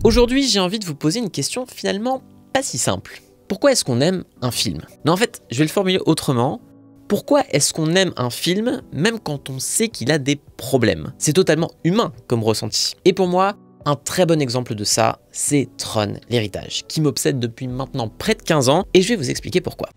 Aujourd'hui, j'ai envie de vous poser une question finalement pas si simple. Pourquoi est-ce qu'on aime un film? Non, en fait, je vais le formuler autrement. Pourquoi est-ce qu'on aime un film même quand on sait qu'il a des problèmes? C'est totalement humain comme ressenti. Et pour moi, un très bon exemple de ça, c'est Tron, l'héritage, qui m'obsède depuis maintenant près de 15 ans, et je vais vous expliquer pourquoi.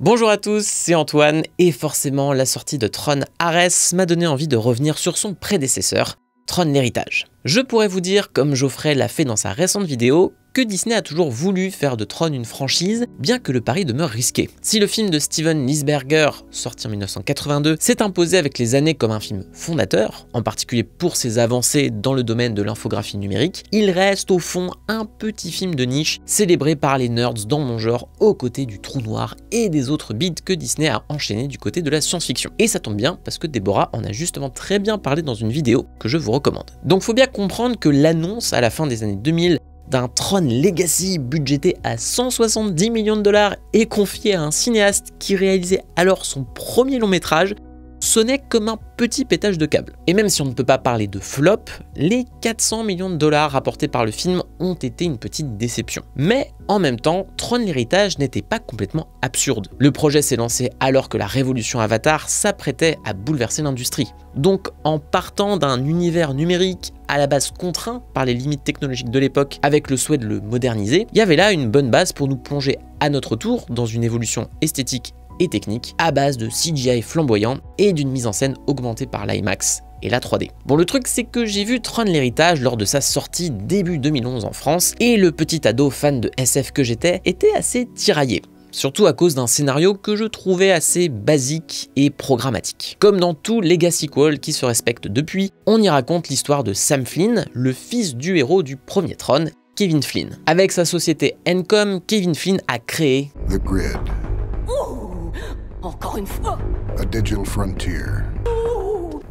Bonjour à tous, c'est Antoine, et forcément la sortie de Tron Ares m'a donné envie de revenir sur son prédécesseur, Tron l'héritage. Je pourrais vous dire, comme Geoffrey l'a fait dans sa récente vidéo, que Disney a toujours voulu faire de Tron une franchise, bien que le pari demeure risqué. Si le film de Steven Lisberger, sorti en 1982, s'est imposé avec les années comme un film fondateur, en particulier pour ses avancées dans le domaine de l'infographie numérique, il reste au fond un petit film de niche, célébré par les nerds dans mon genre, aux côtés du Trou Noir et des autres bids que Disney a enchaînés du côté de la science-fiction. Et ça tombe bien, parce que Déborah en a justement très bien parlé dans une vidéo que je vous recommande. Donc faut bien comprendre que l'annonce à la fin des années 2000 d'un Tron Legacy budgété à 170 millions de dollars et confié à un cinéaste qui réalisait alors son premier long métrage sonnait comme un petit pétage de câble. Et même si on ne peut pas parler de flop, les 400 millions de dollars rapportés par le film ont été une petite déception. Mais en même temps, Tron l'héritage n'était pas complètement absurde. Le projet s'est lancé alors que la révolution Avatar s'apprêtait à bouleverser l'industrie. Donc en partant d'un univers numérique à la base contraint par les limites technologiques de l'époque avec le souhait de le moderniser, il y avait là une bonne base pour nous plonger à notre tour dans une évolution esthétique et technique à base de CGI flamboyant et d'une mise en scène augmentée par l'IMAX et la 3D. Bon, le truc c'est que j'ai vu Tron l'héritage lors de sa sortie début 2011 en France et le petit ado fan de SF que j'étais était assez tiraillé. Surtout à cause d'un scénario que je trouvais assez basique et programmatique. Comme dans tout Legacy sequel qui se respecte depuis, on y raconte l'histoire de Sam Flynn, le fils du héros du premier Tron, Kevin Flynn. Avec sa société Encom, Kevin Flynn a créé The Grid. Encore une fois. A digital frontier.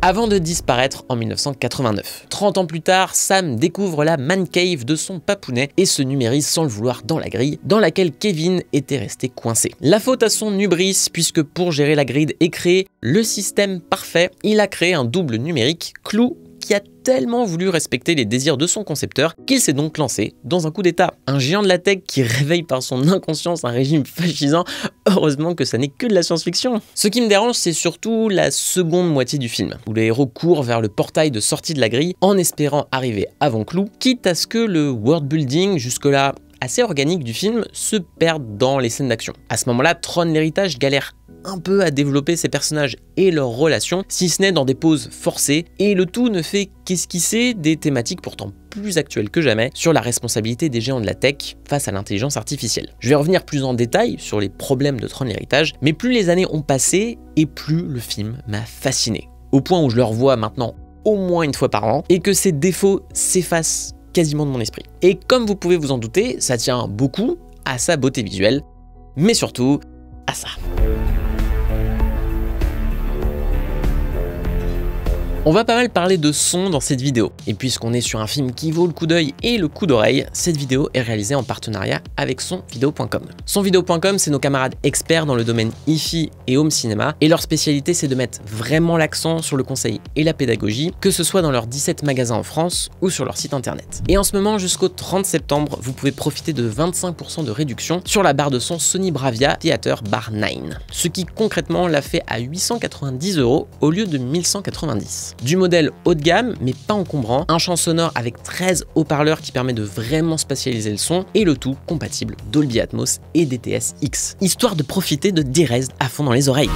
Avant de disparaître en 1989. 30 ans plus tard, Sam découvre la man cave de son papounet et se numérise sans le vouloir dans la grille dans laquelle Kevin était resté coincé. La faute à son hubris, puisque pour gérer la grid et créer le système parfait, il a créé un double numérique, Clou, qui a tellement voulu respecter les désirs de son concepteur qu'il s'est donc lancé dans un coup d'état. Un géant de la tech qui réveille par son inconscience un régime fascisant, heureusement que ça n'est que de la science-fiction. Ce qui me dérange, c'est surtout la seconde moitié du film, où le héros court vers le portail de sortie de la grille en espérant arriver avant Clou, quitte à ce que le world building, jusque-là assez organique du film, se perde dans les scènes d'action. À ce moment-là, Tron l'héritage galère un peu à développer ses personnages et leurs relations, si ce n'est dans des pauses forcées, et le tout ne fait qu'esquisser des thématiques pourtant plus actuelles que jamais sur la responsabilité des géants de la tech face à l'intelligence artificielle. Je vais revenir plus en détail sur les problèmes de Tron l'héritage, mais plus les années ont passé et plus le film m'a fasciné, au point où je le revois maintenant au moins une fois par an et que ses défauts s'effacent quasiment de mon esprit. Et comme vous pouvez vous en douter, ça tient beaucoup à sa beauté visuelle, mais surtout à ça. On va pas mal parler de son dans cette vidéo, et puisqu'on est sur un film qui vaut le coup d'œil et le coup d'oreille, cette vidéo est réalisée en partenariat avec sonvideo.com. Sonvideo.com, c'est nos camarades experts dans le domaine hi-fi et home cinéma, et leur spécialité c'est de mettre vraiment l'accent sur le conseil et la pédagogie, que ce soit dans leurs 17 magasins en France ou sur leur site internet. Et en ce moment, jusqu'au 30 septembre, vous pouvez profiter de 25% de réduction sur la barre de son Sony Bravia Theater Bar 9, ce qui concrètement l'a fait à 890 € au lieu de 1190. Du modèle haut de gamme, mais pas encombrant, un champ sonore avec 13 haut-parleurs qui permet de vraiment spatialiser le son, et le tout compatible Dolby Atmos et DTS-X, histoire de profiter de D-Res à fond dans les oreilles.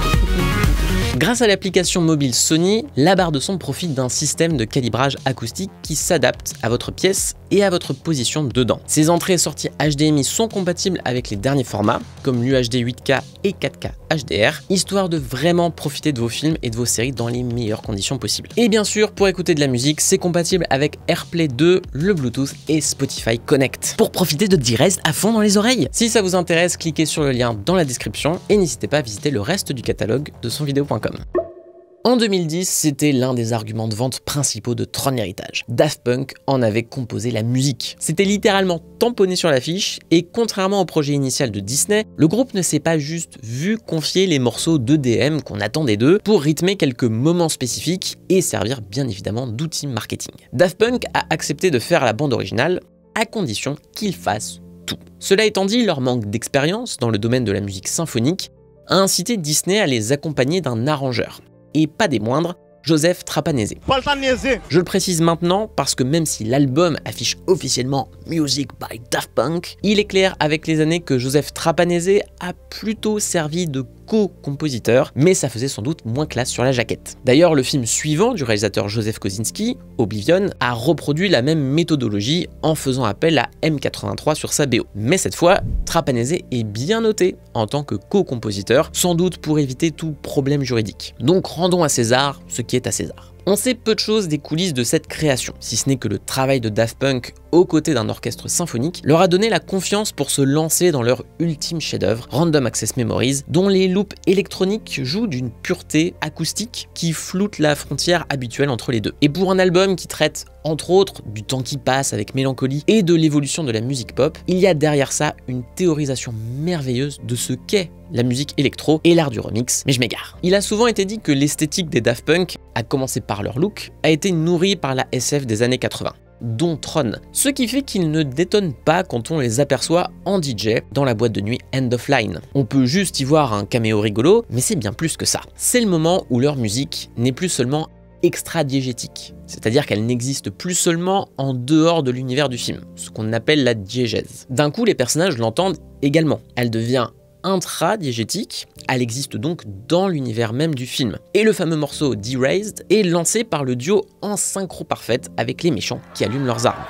Grâce à l'application mobile Sony, la barre de son profite d'un système de calibrage acoustique qui s'adapte à votre pièce et à votre position dedans. Ses entrées et sorties HDMI sont compatibles avec les derniers formats, comme l'UHD 8K et 4K HDR, histoire de vraiment profiter de vos films et de vos séries dans les meilleures conditions possibles. Et bien sûr, pour écouter de la musique, c'est compatible avec AirPlay 2, le Bluetooth et Spotify Connect, pour profiter de D-Res à fond dans les oreilles. Si ça vous intéresse, cliquez sur le lien dans la description et n'hésitez pas à visiter le reste du catalogue de sonvideo.com. En 2010, c'était l'un des arguments de vente principaux de Tron l'Héritage. Daft Punk en avait composé la musique. C'était littéralement tamponné sur l'affiche, et contrairement au projet initial de Disney, le groupe ne s'est pas juste vu confier les morceaux d'EDM qu'on attendait d'eux pour rythmer quelques moments spécifiques et servir bien évidemment d'outil marketing. Daft Punk a accepté de faire la bande originale à condition qu'ils fassent tout. Cela étant dit, leur manque d'expérience dans le domaine de la musique symphonique a incité Disney à les accompagner d'un arrangeur, et pas des moindres, Joseph Trapanese. Je le précise maintenant parce que même si l'album affiche officiellement Music by Daft Punk, il est clair avec les années que Joseph Trapanese a plutôt servi de co-compositeur, mais ça faisait sans doute moins classe sur la jaquette. D'ailleurs, le film suivant du réalisateur Joseph Kosinski, Oblivion, a reproduit la même méthodologie en faisant appel à M83 sur sa BO. Mais cette fois, Trapanese est bien noté en tant que co-compositeur, sans doute pour éviter tout problème juridique. Donc rendons à César ce qui est à César. On sait peu de choses des coulisses de cette création, si ce n'est que le travail de Daft Punk aux côtés d'un orchestre symphonique leur a donné la confiance pour se lancer dans leur ultime chef-d'œuvre, Random Access Memories, dont les loops électroniques jouent d'une pureté acoustique qui floute la frontière habituelle entre les deux. Et pour un album qui traite entre autres du temps qui passe avec mélancolie et de l'évolution de la musique pop, il y a derrière ça une théorisation merveilleuse de ce qu'est la musique électro et l'art du remix, mais je m'égare. Il a souvent été dit que l'esthétique des Daft Punk, à commencer par leur look, a été nourrie par la SF des années 80, dont Tron, ce qui fait qu'ils ne détonnent pas quand on les aperçoit en DJ dans la boîte de nuit End of Line. On peut juste y voir un caméo rigolo, mais c'est bien plus que ça. C'est le moment où leur musique n'est plus seulement extra-diégétique, c'est-à-dire qu'elle n'existe plus seulement en dehors de l'univers du film, ce qu'on appelle la diégèse. D'un coup, les personnages l'entendent également. Elle devient intra-diégétique, elle existe donc dans l'univers même du film. Et le fameux morceau D-Raised est lancé par le duo en synchro parfaite avec les méchants qui allument leurs armes.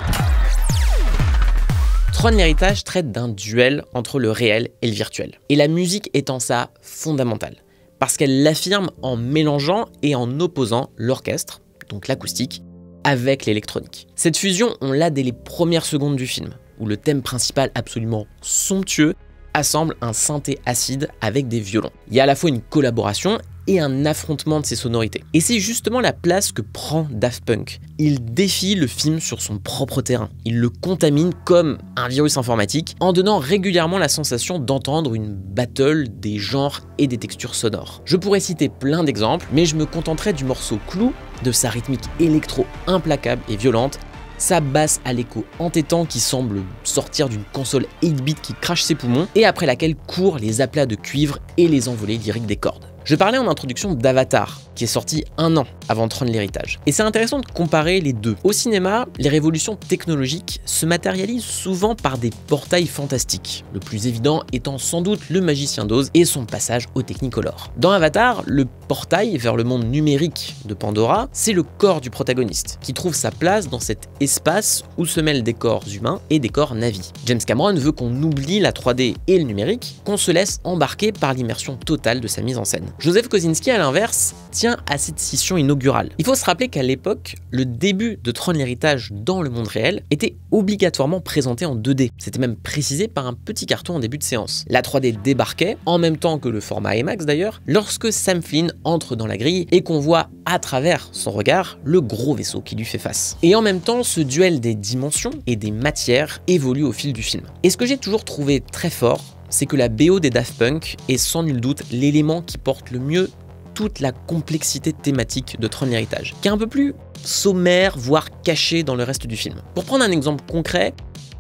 Tron l'Héritage traite d'un duel entre le réel et le virtuel. Et la musique est en ça fondamentale, parce qu'elle l'affirme en mélangeant et en opposant l'orchestre, donc l'acoustique, avec l'électronique. Cette fusion, on l'a dès les premières secondes du film, où le thème principal absolument somptueux assemble un synthé acide avec des violons. Il y a à la fois une collaboration et un affrontement de ces sonorités. Et c'est justement la place que prend Daft Punk. Il défie le film sur son propre terrain. Il le contamine comme un virus informatique en donnant régulièrement la sensation d'entendre une battle des genres et des textures sonores. Je pourrais citer plein d'exemples, mais je me contenterai du morceau clou, de sa rythmique électro implacable et violente, sa basse à l'écho entêtant qui semble sortir d'une console 8-bit qui crache ses poumons et après laquelle courent les aplats de cuivre et les envolées lyriques des cordes. Je parlais en introduction d'Avatar, qui est sorti 1 an avant Tron l'Héritage. Et c'est intéressant de comparer les deux. Au cinéma, les révolutions technologiques se matérialisent souvent par des portails fantastiques, le plus évident étant sans doute le Magicien d'Oz et son passage au Technicolor. Dans Avatar, le portail vers le monde numérique de Pandora, c'est le corps du protagoniste, qui trouve sa place dans cet espace où se mêlent des corps humains et des corps navis. James Cameron veut qu'on oublie la 3D et le numérique, qu'on se laisse embarquer par l'immersion totale de sa mise en scène. Joseph Kosinski, à l'inverse, tient à cette scission inaugurale. Il faut se rappeler qu'à l'époque, le début de Tron l'Héritage dans le monde réel était obligatoirement présenté en 2D. C'était même précisé par un petit carton en début de séance. La 3D débarquait, en même temps que le format IMAX d'ailleurs, lorsque Sam Flynn entre dans la grille et qu'on voit à travers son regard le gros vaisseau qui lui fait face. Et en même temps, ce duel des dimensions et des matières évolue au fil du film. Et ce que j'ai toujours trouvé très fort, c'est que la BO des Daft Punk est sans nul doute l'élément qui porte le mieux toute la complexité thématique de Tron l'Héritage, qui est un peu plus sommaire, voire caché dans le reste du film. Pour prendre un exemple concret,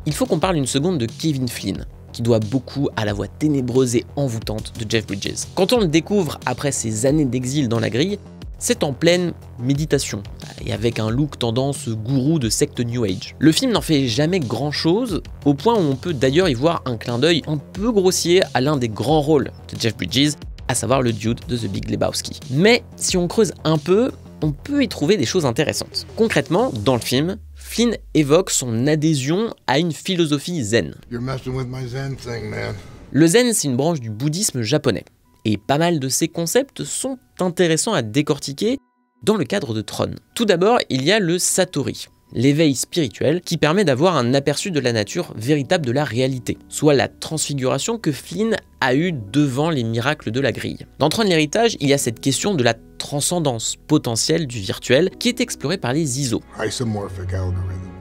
il faut qu'on parle une seconde de Kevin Flynn, qui doit beaucoup à la voix ténébreuse et envoûtante de Jeff Bridges. Quand on le découvre après ses années d'exil dans la grille, c'est en pleine méditation, et avec un look tendance gourou de secte New Age. Le film n'en fait jamais grand chose, au point où on peut d'ailleurs y voir un clin d'œil un peu grossier à l'un des grands rôles de Jeff Bridges, à savoir le dude de The Big Lebowski. Mais si on creuse un peu, on peut y trouver des choses intéressantes. Concrètement, dans le film, Flynn évoque son adhésion à une philosophie zen. You're messing with my zen thing, man. Le zen, c'est une branche du bouddhisme japonais. Et pas mal de ces concepts sont intéressants à décortiquer dans le cadre de Tron. Tout d'abord, il y a le Satori, l'éveil spirituel qui permet d'avoir un aperçu de la nature véritable de la réalité, soit la transfiguration que Flynn a eue devant les miracles de la grille. Dans Tron l'héritage, il y a cette question de la transcendance potentielle du virtuel qui est explorée par les ISO. Isomorphic algorithms.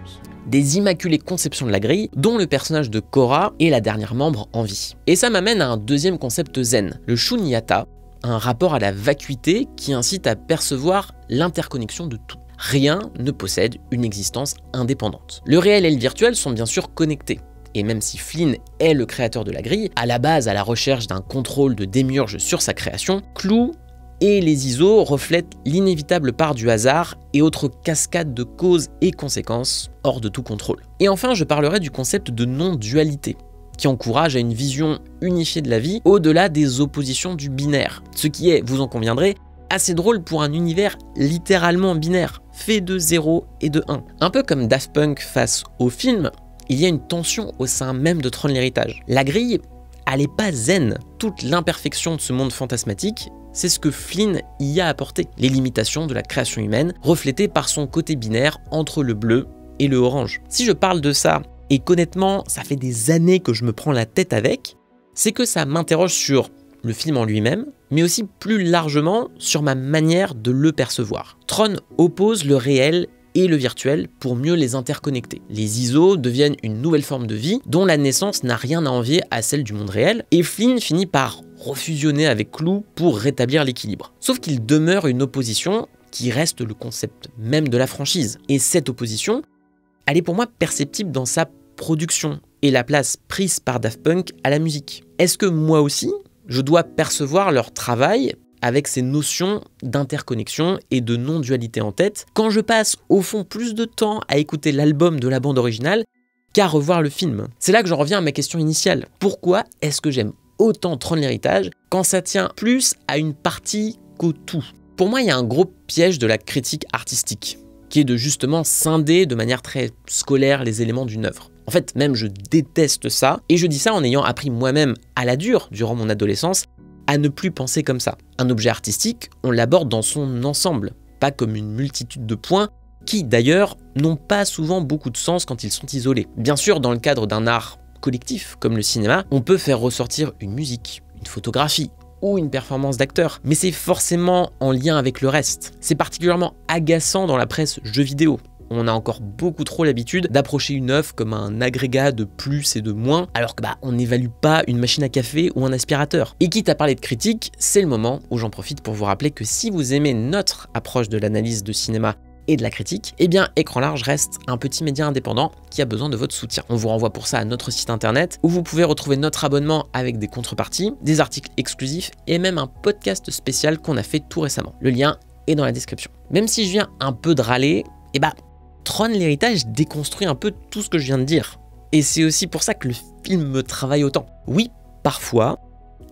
Des immaculées conceptions de la grille, dont le personnage de Korra est la dernière membre en vie. Et ça m'amène à un deuxième concept zen, le shunyata, un rapport à la vacuité qui incite à percevoir l'interconnexion de tout. Rien ne possède une existence indépendante. Le réel et le virtuel sont bien sûr connectés. Et même si Flynn est le créateur de la grille, à la base à la recherche d'un contrôle de démiurge sur sa création, Clou et les ISO reflètent l'inévitable part du hasard et autres cascades de causes et conséquences hors de tout contrôle. Et enfin, je parlerai du concept de non-dualité, qui encourage à une vision unifiée de la vie au-delà des oppositions du binaire. Ce qui est, vous en conviendrez, assez drôle pour un univers littéralement binaire, fait de 0 et de 1. Un peu comme Daft Punk face au film, il y a une tension au sein même de Tron l'héritage. La grille, elle n'est pas zen. Toute l'imperfection de ce monde fantasmatique, c'est ce que Flynn y a apporté. Les limitations de la création humaine, reflétées par son côté binaire entre le bleu et le orange. Si je parle de ça, et qu'honnêtement, ça fait des années que je me prends la tête avec, c'est que ça m'interroge sur le film en lui-même, mais aussi plus largement sur ma manière de le percevoir. Tron oppose le réel et le virtuel pour mieux les interconnecter. Les ISO deviennent une nouvelle forme de vie dont la naissance n'a rien à envier à celle du monde réel, et Flynn finit par refusionner avec Clou pour rétablir l'équilibre. Sauf qu'il demeure une opposition qui reste le concept même de la franchise. Et cette opposition, elle est pour moi perceptible dans sa production et la place prise par Daft Punk à la musique. Est-ce que moi aussi, je dois percevoir leur travail avec ces notions d'interconnexion et de non-dualité en tête quand je passe au fond plus de temps à écouter l'album de la bande originale qu'à revoir le film? C'est là que j'en reviens à ma question initiale. Pourquoi est-ce que j'aime autant Tron l'héritage quand ça tient plus à une partie qu'au tout? Pour moi, il y a un gros piège de la critique artistique, qui est de justement scinder de manière très scolaire les éléments d'une œuvre. En fait, même je déteste ça, et je dis ça en ayant appris moi-même à la dure, durant mon adolescence, à ne plus penser comme ça. Un objet artistique, on l'aborde dans son ensemble, pas comme une multitude de points, qui d'ailleurs n'ont pas souvent beaucoup de sens quand ils sont isolés. Bien sûr, dans le cadre d'un art collectif, comme le cinéma, on peut faire ressortir une musique, une photographie, ou une performance d'acteur, mais c'est forcément en lien avec le reste. C'est particulièrement agaçant dans la presse jeux vidéo. On a encore beaucoup trop l'habitude d'approcher une œuvre comme un agrégat de plus et de moins, alors que on n'évalue pas une machine à café ou un aspirateur. Et quitte à parler de critique, c'est le moment où j'en profite pour vous rappeler que si vous aimez notre approche de l'analyse de cinéma et de la critique, eh bien Écran Large reste un petit média indépendant qui a besoin de votre soutien. On vous renvoie pour ça à notre site internet où vous pouvez retrouver notre abonnement avec des contreparties, des articles exclusifs et même un podcast spécial qu'on a fait tout récemment. Le lien est dans la description. Même si je viens un peu de râler, Tron l'héritage déconstruit un peu tout ce que je viens de dire. Et c'est aussi pour ça que le film me travaille autant. Oui, parfois,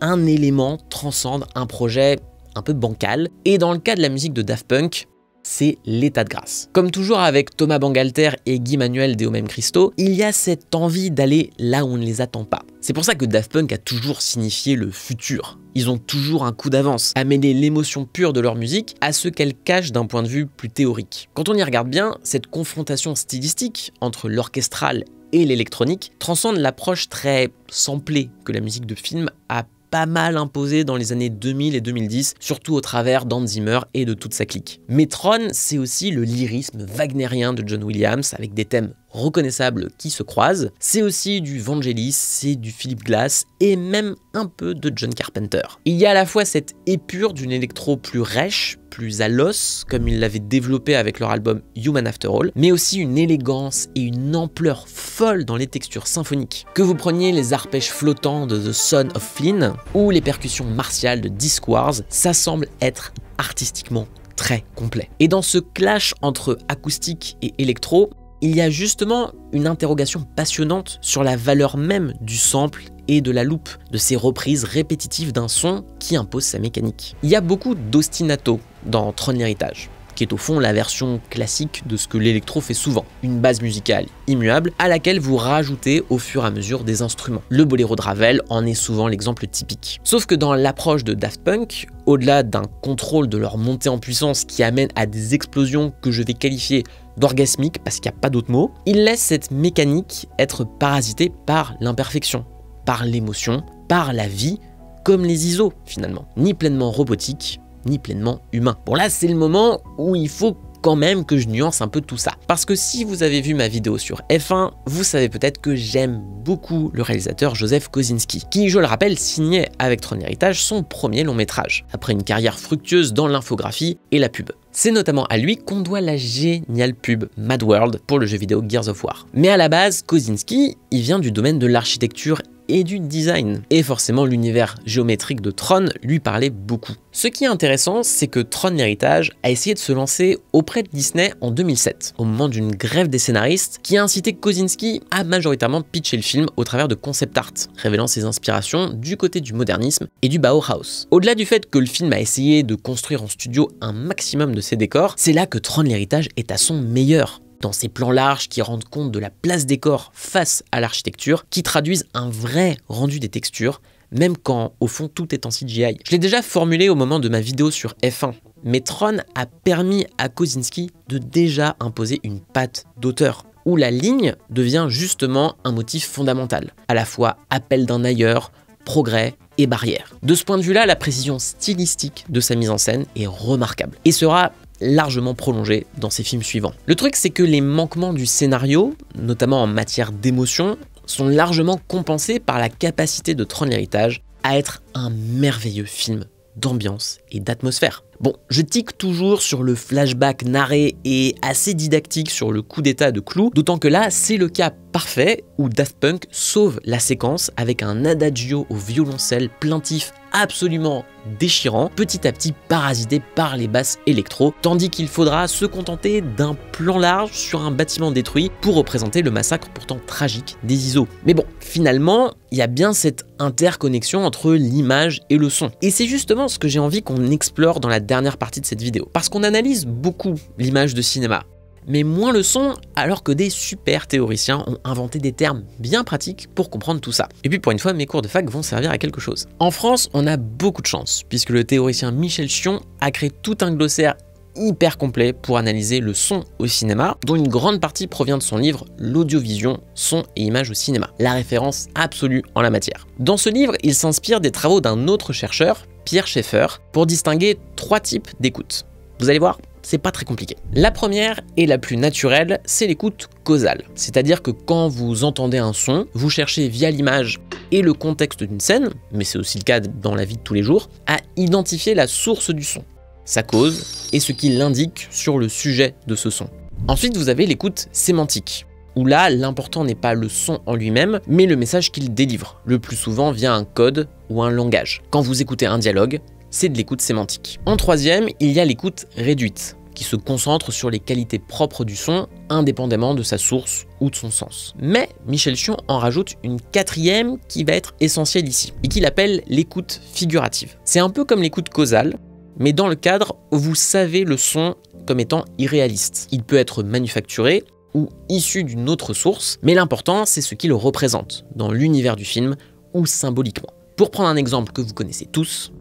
un élément transcende un projet un peu bancal, et dans le cas de la musique de Daft Punk, c'est l'état de grâce. Comme toujours avec Thomas Bangalter et Guy Manuel de Homem Christo, il y a cette envie d'aller là où on ne les attend pas. C'est pour ça que Daft Punk a toujours signifié le futur. Ils ont toujours un coup d'avance à mêler l'émotion pure de leur musique à ce qu'elle cache d'un point de vue plus théorique. Quand on y regarde bien, cette confrontation stylistique entre l'orchestral et l'électronique transcende l'approche très samplée que la musique de film a pas mal imposé dans les années 2000 et 2010, surtout au travers d'Hans Zimmer et de toute sa clique. Mais Tron, c'est aussi le lyrisme wagnérien de John Williams, avec des thèmes reconnaissables qui se croisent. C'est aussi du Vangelis, c'est du Philip Glass, et même un peu de John Carpenter. Il y a à la fois cette épure d'une électro plus rêche, plus à l'os, comme ils l'avaient développé avec leur album Human After All, mais aussi une élégance et une ampleur folle dans les textures symphoniques. Que vous preniez les arpèges flottants de The Son of Flynn, ou les percussions martiales de Disc Wars, ça semble être artistiquement très complet. Et dans ce clash entre acoustique et électro, il y a justement une interrogation passionnante sur la valeur même du sample et de la loupe, de ces reprises répétitives d'un son qui impose sa mécanique. Il y a beaucoup d'ostinato dans Tron l'héritage, qui est au fond la version classique de ce que l'électro fait souvent. Une base musicale immuable à laquelle vous rajoutez au fur et à mesure des instruments. Le boléro de Ravel en est souvent l'exemple typique. Sauf que dans l'approche de Daft Punk, au-delà d'un contrôle de leur montée en puissance qui amène à des explosions que je vais qualifier d'orgasmique parce qu'il n'y a pas d'autre mot. Il laisse cette mécanique être parasitée par l'imperfection, par l'émotion, par la vie, comme les ISO finalement. Ni pleinement robotique, ni pleinement humain. Bon là c'est le moment où il faut quand même que je nuance un peu tout ça. Parce que si vous avez vu ma vidéo sur F1, vous savez peut-être que j'aime beaucoup le réalisateur Joseph Kosinski, qui, je le rappelle, signait avec Tron Héritage son premier long métrage, après une carrière fructueuse dans l'infographie et la pub. C'est notamment à lui qu'on doit la géniale pub Mad World pour le jeu vidéo Gears of War. Mais à la base, Kosinski, il vient du domaine de l'architecture et du design. Et forcément, l'univers géométrique de Tron lui parlait beaucoup. Ce qui est intéressant, c'est que Tron Héritage a essayé de se lancer auprès de Disney en 2007, au moment d'une grève des scénaristes qui a incité Kosinski à majoritairement pitcher le film au travers de concept art, révélant ses inspirations du côté du modernisme et du Bauhaus. Au-delà du fait que le film a essayé de construire en studio un maximum de ses décors, c'est là que Tron Héritage est à son meilleur. Dans ces plans larges qui rendent compte de la place des corps face à l'architecture, qui traduisent un vrai rendu des textures, même quand au fond tout est en CGI. Je l'ai déjà formulé au moment de ma vidéo sur F1, mais Tron a permis à Kosinski de déjà imposer une patte d'auteur, où la ligne devient justement un motif fondamental, à la fois appel d'un ailleurs, progrès et barrière. De ce point de vue-là, la précision stylistique de sa mise en scène est remarquable, et sera largement prolongé dans ses films suivants. Le truc, c'est que les manquements du scénario, notamment en matière d'émotion, sont largement compensés par la capacité de Tron Héritage à être un merveilleux film d'ambiance et d'atmosphère. Bon, je tique toujours sur le flashback narré et assez didactique sur le coup d'état de Clou, d'autant que là, c'est le cas parfait où Daft Punk sauve la séquence avec un adagio au violoncelle plaintif absolument déchirant, petit à petit parasité par les basses électro, tandis qu'il faudra se contenter d'un plan large sur un bâtiment détruit pour représenter le massacre pourtant tragique des ISO. Mais bon, finalement, il y a bien cette interconnexion entre l'image et le son. Et c'est justement ce que j'ai envie qu'on explore dans la dernière partie de cette vidéo. Parce qu'on analyse beaucoup l'image de cinéma, mais moins le son, alors que des super théoriciens ont inventé des termes bien pratiques pour comprendre tout ça. Et puis pour une fois, mes cours de fac vont servir à quelque chose. En France, on a beaucoup de chance, puisque le théoricien Michel Chion a créé tout un glossaire hyper complet pour analyser le son au cinéma, dont une grande partie provient de son livre L'Audiovision, son et images au cinéma, la référence absolue en la matière. Dans ce livre, il s'inspire des travaux d'un autre chercheur, Pierre Schaeffer, pour distinguer 3 types d'écoute. Vous allez voir, c'est pas très compliqué. La première et la plus naturelle, c'est l'écoute causale. C'est-à-dire que quand vous entendez un son, vous cherchez via l'image et le contexte d'une scène, mais c'est aussi le cas dans la vie de tous les jours, à identifier la source du son, sa cause et ce qui l'indique sur le sujet de ce son. Ensuite, vous avez l'écoute sémantique, où là, l'important n'est pas le son en lui-même, mais le message qu'il délivre, le plus souvent via un code ou un langage. Quand vous écoutez un dialogue, c'est de l'écoute sémantique. En troisième, il y a l'écoute réduite, qui se concentre sur les qualités propres du son, indépendamment de sa source ou de son sens. Mais Michel Chion en rajoute une quatrième qui va être essentielle ici, et qu'il appelle l'écoute figurative. C'est un peu comme l'écoute causale, mais dans le cadre où vous savez le son comme étant irréaliste. Il peut être manufacturé ou issu d'une autre source, mais l'important c'est ce qu'il représente dans l'univers du film ou symboliquement. Pour prendre un exemple que vous connaissez tous,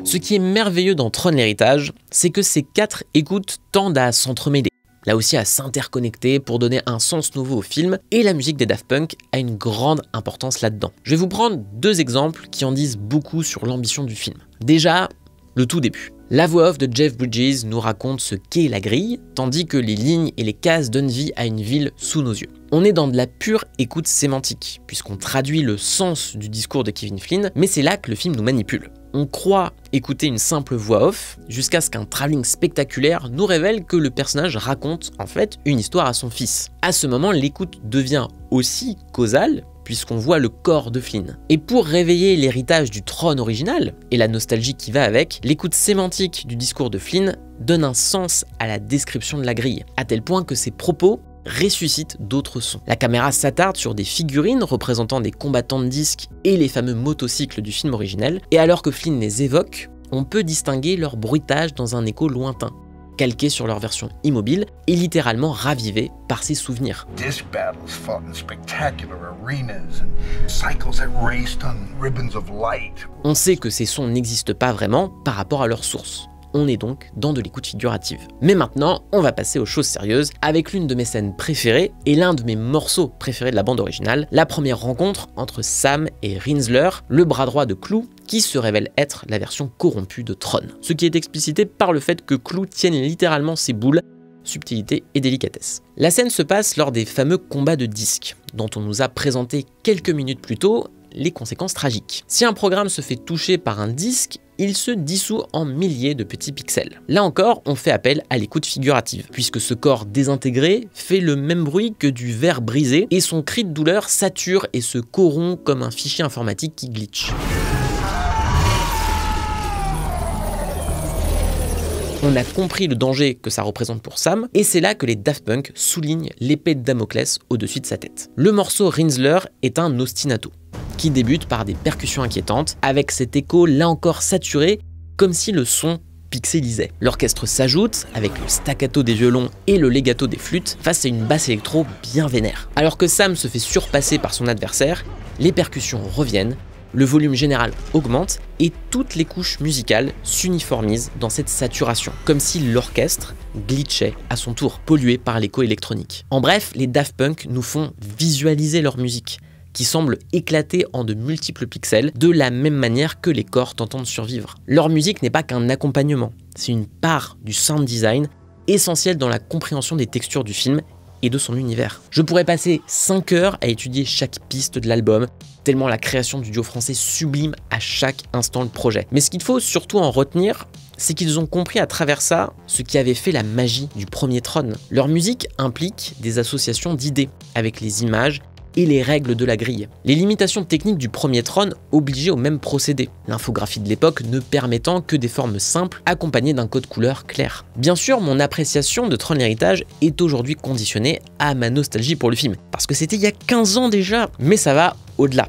ce qui est merveilleux dans Tron Héritage, c'est que ces 4 écoutes tendent à s'entremêler, là aussi à s'interconnecter pour donner un sens nouveau au film, et la musique des Daft Punk a une grande importance là-dedans. Je vais vous prendre 2 exemples qui en disent beaucoup sur l'ambition du film. Déjà, le tout début. La voix off de Jeff Bridges nous raconte ce qu'est la grille, tandis que les lignes et les cases donnent vie à une ville sous nos yeux. On est dans de la pure écoute sémantique, puisqu'on traduit le sens du discours de Kevin Flynn, mais c'est là que le film nous manipule. On croit écouter une simple voix off, jusqu'à ce qu'un travelling spectaculaire nous révèle que le personnage raconte en fait une histoire à son fils. À ce moment, l'écoute devient aussi causale, puisqu'on voit le corps de Flynn. Et pour réveiller l'héritage du Tron original, et la nostalgie qui va avec, l'écoute sémantique du discours de Flynn donne un sens à la description de la grille, à tel point que ses propos ressuscitent d'autres sons. La caméra s'attarde sur des figurines représentant des combattants de disques et les fameux motocycles du film originel, et alors que Flynn les évoque, on peut distinguer leur bruitage dans un écho lointain, calqué sur leur version immobile et littéralement ravivé par ses souvenirs. On sait que ces sons n'existent pas vraiment par rapport à leur source. on est donc dans de l'écoute figurative. Mais maintenant, on va passer aux choses sérieuses avec l'une de mes scènes préférées et l'un de mes morceaux préférés de la bande originale, la première rencontre entre Sam et Rinzler, le bras droit de Clou, qui se révèle être la version corrompue de Tron. Ce qui est explicité par le fait que Clou tienne littéralement ses boules, subtilité et délicatesse. La scène se passe lors des fameux combats de disques, dont on nous a présenté quelques minutes plus tôt les conséquences tragiques. Si un programme se fait toucher par un disque, il se dissout en milliers de petits pixels. Là encore, on fait appel à l'écoute figurative, puisque ce corps désintégré fait le même bruit que du verre brisé, et son cri de douleur sature et se corrompt comme un fichier informatique qui glitch. On a compris le danger que ça représente pour Sam, et c'est là que les Daft Punk soulignent l'épée de Damoclès au-dessus de sa tête. Le morceau Rinzler est un ostinato, qui débute par des percussions inquiétantes, avec cet écho là encore saturé, comme si le son pixelisait. L'orchestre s'ajoute, avec le staccato des violons et le legato des flûtes, face à une basse électro bien vénère. Alors que Sam se fait surpasser par son adversaire, les percussions reviennent, le volume général augmente et toutes les couches musicales s'uniformisent dans cette saturation, comme si l'orchestre glitchait à son tour, pollué par l'écho électronique. En bref, les Daft Punk nous font visualiser leur musique, qui semble éclater en de multiples pixels, de la même manière que les corps tentant de survivre. Leur musique n'est pas qu'un accompagnement, c'est une part du sound design essentielle dans la compréhension des textures du film et de son univers. Je pourrais passer 5 heures à étudier chaque piste de l'album, tellement la création du duo français sublime à chaque instant le projet. Mais ce qu'il faut surtout en retenir, c'est qu'ils ont compris à travers ça ce qui avait fait la magie du premier Tron. Leur musique implique des associations d'idées avec les images et les règles de la grille. Les limitations techniques du premier Tron obligeaient au même procédé, l'infographie de l'époque ne permettant que des formes simples accompagnées d'un code couleur clair. Bien sûr, mon appréciation de Tron l'héritage est aujourd'hui conditionnée à ma nostalgie pour le film, parce que c'était il y a 15 ans déjà, mais ça va au-delà.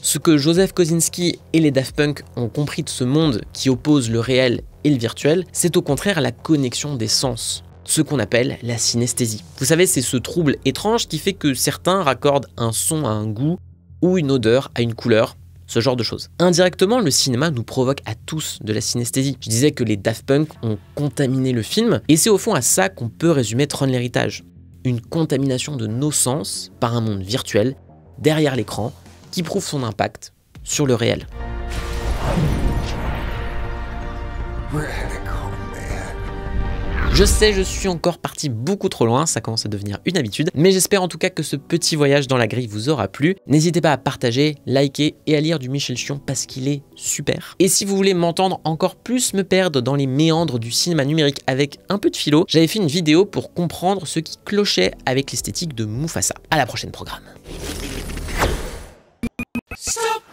Ce que Joseph Kosinski et les Daft Punk ont compris de ce monde qui oppose le réel et le virtuel, c'est au contraire la connexion des sens, ce qu'on appelle la synesthésie. Vous savez, c'est ce trouble étrange qui fait que certains raccordent un son à un goût ou une odeur à une couleur, ce genre de choses. Indirectement, le cinéma nous provoque à tous de la synesthésie. Je disais que les Daft Punk ont contaminé le film, et c'est au fond à ça qu'on peut résumer Tron l'héritage. Une contamination de nos sens par un monde virtuel, derrière l'écran, qui prouve son impact sur le réel. Je sais, je suis encore parti beaucoup trop loin, ça commence à devenir une habitude, mais j'espère en tout cas que ce petit voyage dans la grille vous aura plu. N'hésitez pas à partager, liker et à lire du Michel Chion parce qu'il est super. Et si vous voulez m'entendre encore plus me perdre dans les méandres du cinéma numérique avec un peu de philo, j'avais fait une vidéo pour comprendre ce qui clochait avec l'esthétique de Mufasa. À la prochaine programme. Stop.